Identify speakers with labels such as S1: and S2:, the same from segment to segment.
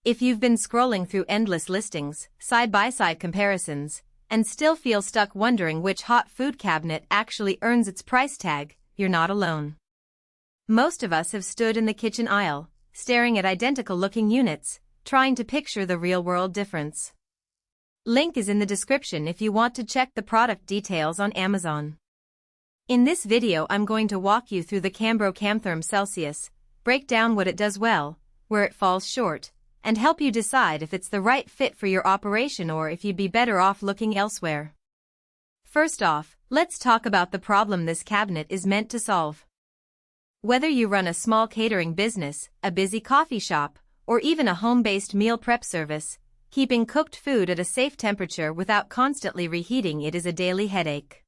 S1: If you've been scrolling through endless listings, side-by-side comparisons, and still feel stuck wondering which hot food cabinet actually earns its price tag, you're not alone. Most of us have stood in the kitchen aisle, staring at identical-looking units, trying to picture the real-world difference. Link is in the description if you want to check the product details on Amazon. In this video I'm going to walk you through the Cambro Camtherm Celsius, break down what it does well, where it falls short, and help you decide if it's the right fit for your operation or if you'd be better off looking elsewhere. First off, let's talk about the problem this cabinet is meant to solve. Whether you run a small catering business, a busy coffee shop, or even a home-based meal prep service, keeping cooked food at a safe temperature without constantly reheating it is a daily headache.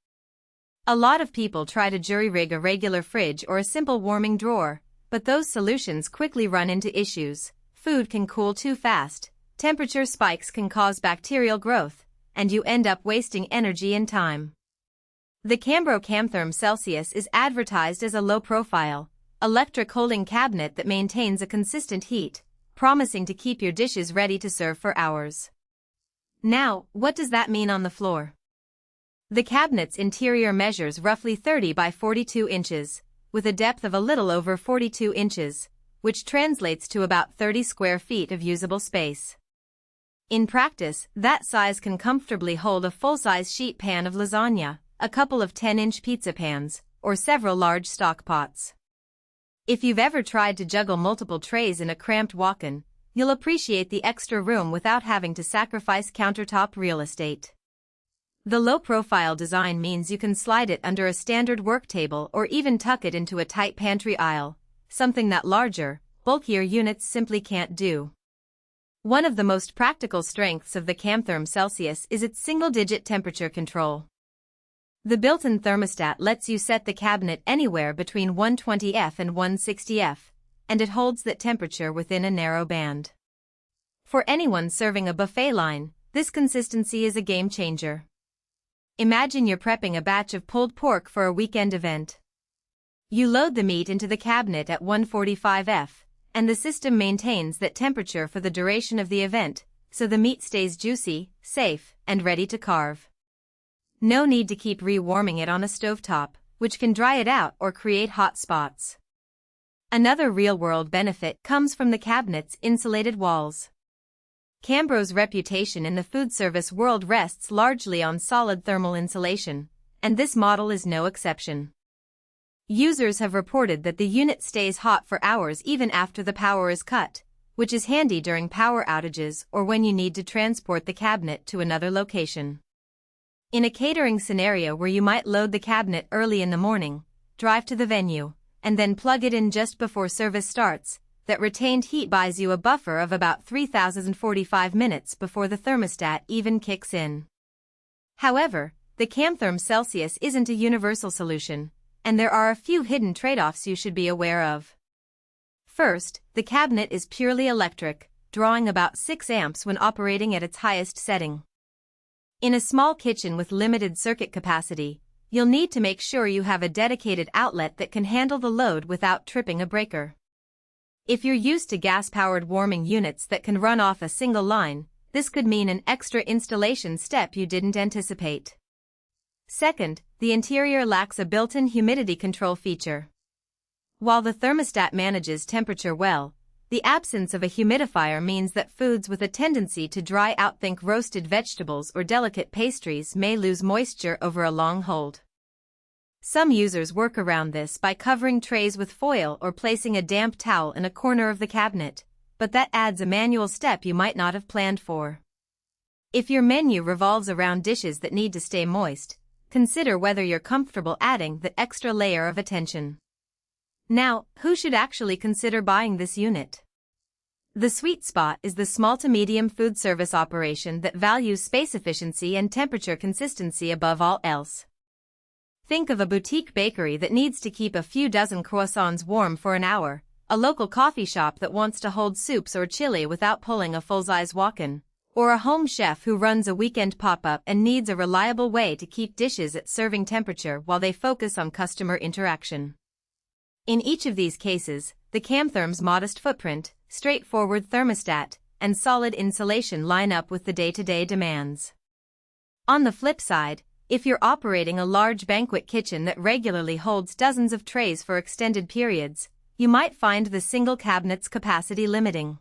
S1: A lot of people try to jury-rig a regular fridge or a simple warming drawer, but those solutions quickly run into issues. Food can cool too fast, temperature spikes can cause bacterial growth, and you end up wasting energy and time. The Cambro Camtherm Celsius is advertised as a low-profile, electric-holding cabinet that maintains a consistent heat, promising to keep your dishes ready to serve for hours. Now, what does that mean on the floor? The cabinet's interior measures roughly 30 by 42 inches, with a depth of a little over 42 inches, which translates to about 30 square feet of usable space. In practice, that size can comfortably hold a full-size sheet pan of lasagna, a couple of 10-inch pizza pans, or several large stock pots. If you've ever tried to juggle multiple trays in a cramped walk-in, you'll appreciate the extra room without having to sacrifice countertop real estate. The low-profile design means you can slide it under a standard work table or even tuck it into a tight pantry aisle, something that larger, bulkier units simply can't do. One of the most practical strengths of the Camtherm Celsius is its single-digit temperature control. The built-in thermostat lets you set the cabinet anywhere between 120°F and 160°F, and it holds that temperature within a narrow band. For anyone serving a buffet line, this consistency is a game-changer. Imagine you're prepping a batch of pulled pork for a weekend event. You load the meat into the cabinet at 145°F, and the system maintains that temperature for the duration of the event, so the meat stays juicy, safe, and ready to carve. No need to keep rewarming it on a stovetop, which can dry it out or create hot spots. Another real-world benefit comes from the cabinet's insulated walls. Cambro's reputation in the food service world rests largely on solid thermal insulation, and this model is no exception. Users have reported that the unit stays hot for hours even after the power is cut, which is handy during power outages or when you need to transport the cabinet to another location. In a catering scenario where you might load the cabinet early in the morning, drive to the venue, and then plug it in just before service starts, that retained heat buys you a buffer of about 3,045 minutes before the thermostat even kicks in. However, the Camtherm Celsius isn't a universal solution, and there are a few hidden trade-offs you should be aware of. First, the cabinet is purely electric, drawing about 6 amps when operating at its highest setting. In a small kitchen with limited circuit capacity, you'll need to make sure you have a dedicated outlet that can handle the load without tripping a breaker. If you're used to gas-powered warming units that can run off a single line, this could mean an extra installation step you didn't anticipate. Second, the interior lacks a built-in humidity control feature. While the thermostat manages temperature well, the absence of a humidifier means that foods with a tendency to dry out, think roasted vegetables or delicate pastries, may lose moisture over a long hold. Some users work around this by covering trays with foil or placing a damp towel in a corner of the cabinet, but that adds a manual step you might not have planned for. If your menu revolves around dishes that need to stay moist, consider whether you're comfortable adding that extra layer of attention. Now, who should actually consider buying this unit? The sweet spot is the small to medium food service operation that values space efficiency and temperature consistency above all else. Think of a boutique bakery that needs to keep a few dozen croissants warm for an hour, a local coffee shop that wants to hold soups or chili without pulling a full-size walk-in, or a home chef who runs a weekend pop-up and needs a reliable way to keep dishes at serving temperature while they focus on customer interaction. In each of these cases, the Camtherm's modest footprint, straightforward thermostat, and solid insulation line up with the day-to-day demands. On the flip side, if you're operating a large banquet kitchen that regularly holds dozens of trays for extended periods, you might find the single cabinet's capacity limiting.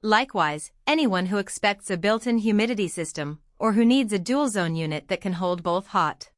S1: Likewise, anyone who expects a built-in humidity system, or who needs a dual-zone unit that can hold both hot